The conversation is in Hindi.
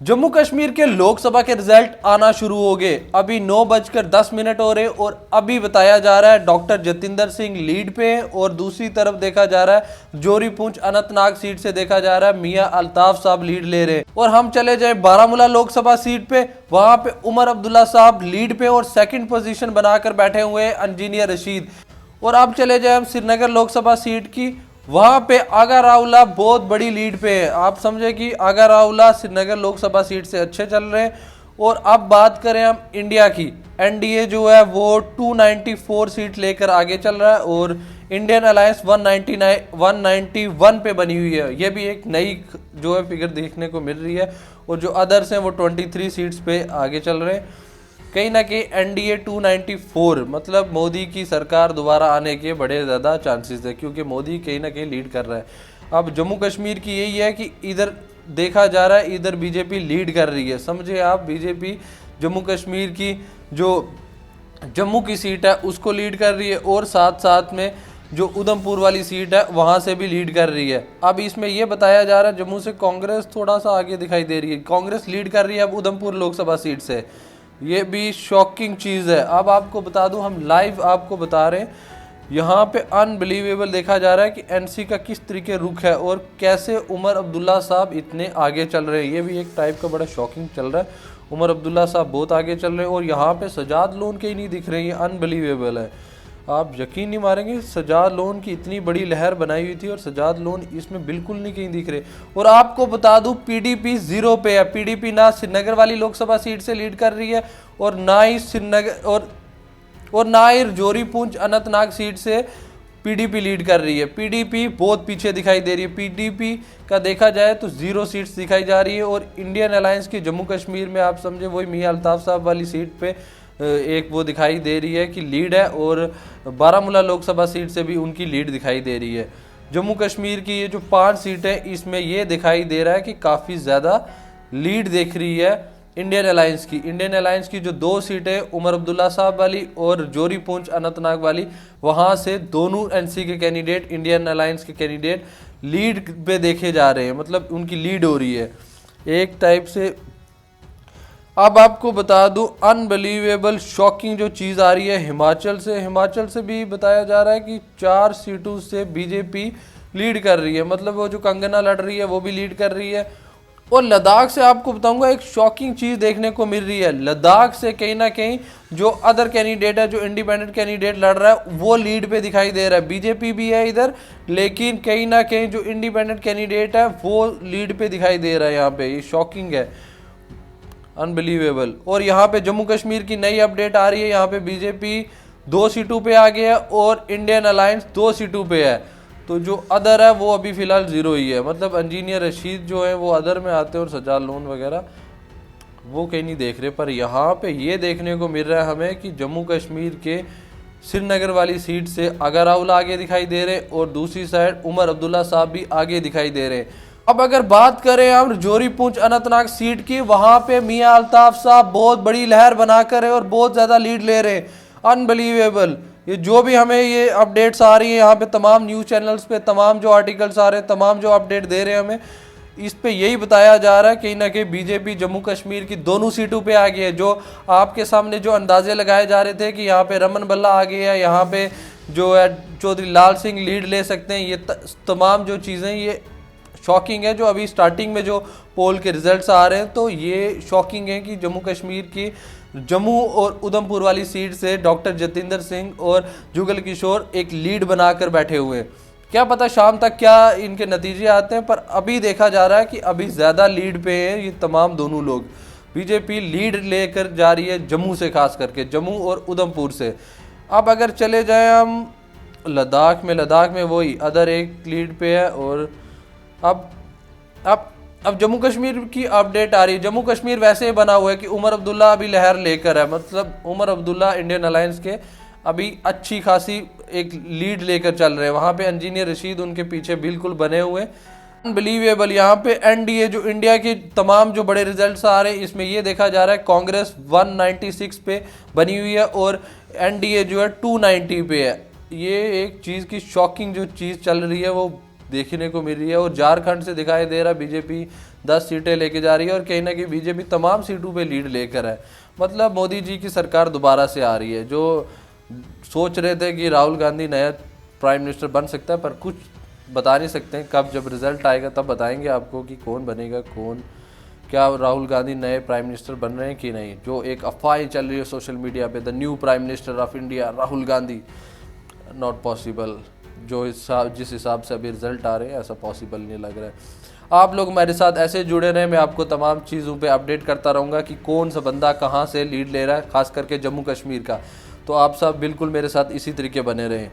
जम्मू कश्मीर के लोकसभा के रिजल्ट आना शुरू हो गए। अभी 9:10 हो रहे और अभी बताया जा रहा है डॉक्टर जतिंदर सिंह लीड पे हैं और दूसरी तरफ देखा जा रहा है जोरी पूंछ अनंतनाग सीट से देखा जा रहा है मियां अल्ताफ साहब लीड ले रहे हैं। और हम चले जाए बारामूला लोकसभा सीट पे, वहां पे उमर अब्दुल्ला साहब लीड पे और सेकंड पोजीशन बनाकर बैठे हुए हैं इंजीनियर रशीद। और अब चले जाए हम श्रीनगर लोकसभा सीट की, वहां पे आगा राउला बहुत बड़ी लीड पे है। आप समझे कि आगा राउला श्रीनगर लोकसभा सीट से अच्छे चल रहे हैं। और अब बात करें हम इंडिया की, एनडीए जो है वो 294 सीट लेकर आगे चल रहा है और इंडियन अलायंस 191 पे बनी हुई है। ये भी एक नई जो है फिगर देखने को मिल रही है। और जो अदर्स हैं वो 23 सीट्स पे आगे चल रहे हैं। कहीं ना कहीं एनडीए 294 मतलब मोदी की सरकार दोबारा आने के बड़े ज़्यादा चांसेस है, क्योंकि मोदी कहीं ना कहीं लीड कर रहा है। अब जम्मू कश्मीर की यही है कि इधर देखा जा रहा है इधर बीजेपी लीड कर रही है। समझे आप, बीजेपी जम्मू कश्मीर की जो जम्मू की सीट है उसको लीड कर रही है और साथ साथ में जो उधमपुर वाली सीट है वहां से भी लीड कर रही है। अब इसमें यह बताया जा रहा है जम्मू से कांग्रेस थोड़ा सा आगे दिखाई दे रही है, कांग्रेस लीड कर रही है अब उधमपुर लोकसभा सीट से। ये भी शॉकिंग चीज़ है। अब आपको बता दूं, हम लाइव आपको बता रहे हैं, यहाँ पे अनबिलीवेबल देखा जा रहा है कि एनसी का किस तरीके रुख है और कैसे उमर अब्दुल्ला साहब इतने आगे चल रहे हैं। ये भी एक टाइप का बड़ा शॉकिंग चल रहा है। उमर अब्दुल्ला साहब बहुत आगे चल रहे हैं और यहाँ पे सजाद लोन के ही नहीं दिख रहे हैं। अनबिलीवेबल है, आप यकीन नहीं मारेंगे। सजाद लोन की इतनी बड़ी लहर बनाई हुई थी और सजाद लोन इसमें बिल्कुल नहीं कहीं दिख रहे। और आपको बता दूं पीडीपी 0 पे है। पीडीपी ना श्रीनगर वाली लोकसभा सीट से लीड कर रही है और ना ही श्रीनगर और ना ही जोरी पूंछ अनंतनाग सीट से पीडीपी लीड कर रही है। पीडीपी बहुत पीछे दिखाई दे रही है। पीडीपी का देखा जाए तो 0 सीट्स दिखाई जा रही है। और इंडियन अलायंस की जम्मू कश्मीर में आप समझे वही मियां अल्ताफ साहब वाली सीट पे एक वो दिखाई दे रही है कि लीड है और बारामूला लोकसभा सीट से भी उनकी लीड दिखाई दे रही है। जम्मू कश्मीर की ये जो 5 सीटें इसमें ये दिखाई दे रहा है कि काफ़ी ज़्यादा लीड देख रही है इंडियन अलायंस की। इंडियन अलायंस की जो 2 सीटें उमर अब्दुल्ला साहब वाली और जोरी पूंछ अनंतनाग वाली, वहाँ से दोनों एनसी के कैंडिडेट इंडियन अलायंस के कैंडिडेट लीड पे देखे जा रहे हैं, मतलब उनकी लीड हो रही है एक टाइप से। अब आपको बता दूं अनबिलीवेबल शॉकिंग जो चीज़ आ रही है हिमाचल से भी बताया जा रहा है कि 4 सीटों से बीजेपी लीड कर रही है, मतलब वो जो कंगना लड़ रही है वो भी लीड कर रही है। और लद्दाख से आपको बताऊंगा एक शॉकिंग चीज़ देखने को मिल रही है। लद्दाख से कहीं ना कहीं जो अदर कैंडिडेट है, जो इंडिपेंडेंट कैंडिडेट लड़ रहा है वो लीड पे दिखाई दे रहा है। बीजेपी भी है इधर, लेकिन कहीं ना कहीं जो इंडिपेंडेंट कैंडिडेट है वो लीड पे दिखाई दे रहा है। यहाँ पे ये शॉकिंग है, अनबिलीवेबल। और यहाँ पे जम्मू कश्मीर की नई अपडेट आ रही है। यहाँ पे बीजेपी 2 सीटों पे आ गया है और इंडियन अलायंस 2 सीटों पे है। तो जो अदर है वो अभी फिलहाल 0 ही है, मतलब इंजीनियर रशीद जो है वो अदर में आते हैं और सजाद लोन वगैरह वो कहीं नहीं देख रहे। पर यहाँ पे ये देखने को मिल रहा है हमें कि जम्मू कश्मीर के श्रीनगर वाली सीट से आगा राउला आगे दिखाई दे रहे और दूसरी साइड उमर अब्दुल्ला साहब भी आगे दिखाई दे रहे। अब अगर बात करें हम जोरी पूंछ अनंतनाग सीट की, वहां पे मियां अल्ताफ साहब बहुत बड़ी लहर बनाकर है और बहुत ज्यादा लीड ले रहे हैं। अनबिलीवेबल। ये जो भी हमें ये अपडेट्स आ रही है यहाँ पे तमाम न्यूज़ चैनल्स पे, तमाम जो आर्टिकल्स आ रहे हैं, तमाम जो अपडेट दे रहे हैं हमें, इस पे यही बताया जा रहा है कहीं ना कहीं बीजेपी जम्मू कश्मीर की दोनों सीटों पे आ गई है। जो आपके सामने जो अंदाजे लगाए जा रहे थे कि यहाँ पे रमन बल्ला आ गया है, यहाँ पे जो है चौधरी लाल सिंह लीड ले सकते हैं, ये तमाम जो चीज़ें ये शॉकिंग है। जो अभी स्टार्टिंग में जो पोल के रिजल्ट्स आ रहे हैं तो ये शॉकिंग है कि जम्मू कश्मीर की जम्मू और उधमपुर वाली सीट से डॉक्टर जतिंदर सिंह और जुगल किशोर एक लीड बनाकर बैठे हुए हैं। क्या पता शाम तक क्या इनके नतीजे आते हैं, पर अभी देखा जा रहा है कि अभी ज़्यादा लीड पे हैं ये तमाम दोनों लोग। बीजेपी लीड लेकर जा रही है जम्मू से, खास करके जम्मू और उधमपुर से। अब अगर चले जाएँ हम लद्दाख में वही अदर एक लीड पे है। और अब जम्मू कश्मीर की अपडेट आ रही है। जम्मू कश्मीर वैसे ही बना हुआ है कि उमर अब्दुल्ला अभी लहर लेकर है, मतलब उमर अब्दुल्ला इंडियन अलायंस के अभी अच्छी खासी एक लीड लेकर चल रहे हैं। वहाँ पे इंजीनियर रशीद उनके पीछे बिल्कुल बने हुए। अनबिलीवेबल। यहाँ पे एनडीए जो इंडिया के तमाम जो बड़े रिजल्ट्स आ रहे हैं इसमें ये देखा जा रहा है कांग्रेस 196 पे बनी हुई है और एनडीए जो है 290 पे है। ये एक चीज़ की शॉकिंग जो चीज़ चल रही है वो देखने को मिल रही है। और झारखंड से दिखाई दे रहा है बीजेपी 10 सीटें लेके जा रही है और कहीं ना कहीं बीजेपी तमाम सीटों पे लीड लेकर है। मतलब मोदी जी की सरकार दोबारा से आ रही है। जो सोच रहे थे कि राहुल गांधी नया प्राइम मिनिस्टर बन सकता है, पर कुछ बता नहीं सकते हैं। कब जब रिजल्ट आएगा तब बताएंगे आपको कि कौन बनेगा, कौन क्या राहुल गांधी नए प्राइम मिनिस्टर बन रहे हैं कि नहीं। जो एक अफवाह चल रही है सोशल मीडिया पे, the new prime minister of India Rahul Gandhi, not possible. जो जिस हिसाब से अभी रिजल्ट आ रहे हैं ऐसा पॉसिबल नहीं लग रहा है। आप लोग मेरे साथ ऐसे जुड़े रहें, मैं आपको तमाम चीज़ों पे अपडेट करता रहूँगा कि कौन सा बंदा कहाँ से लीड ले रहा है, खास करके जम्मू कश्मीर का। तो आप सब बिल्कुल मेरे साथ इसी तरीके बने रहें।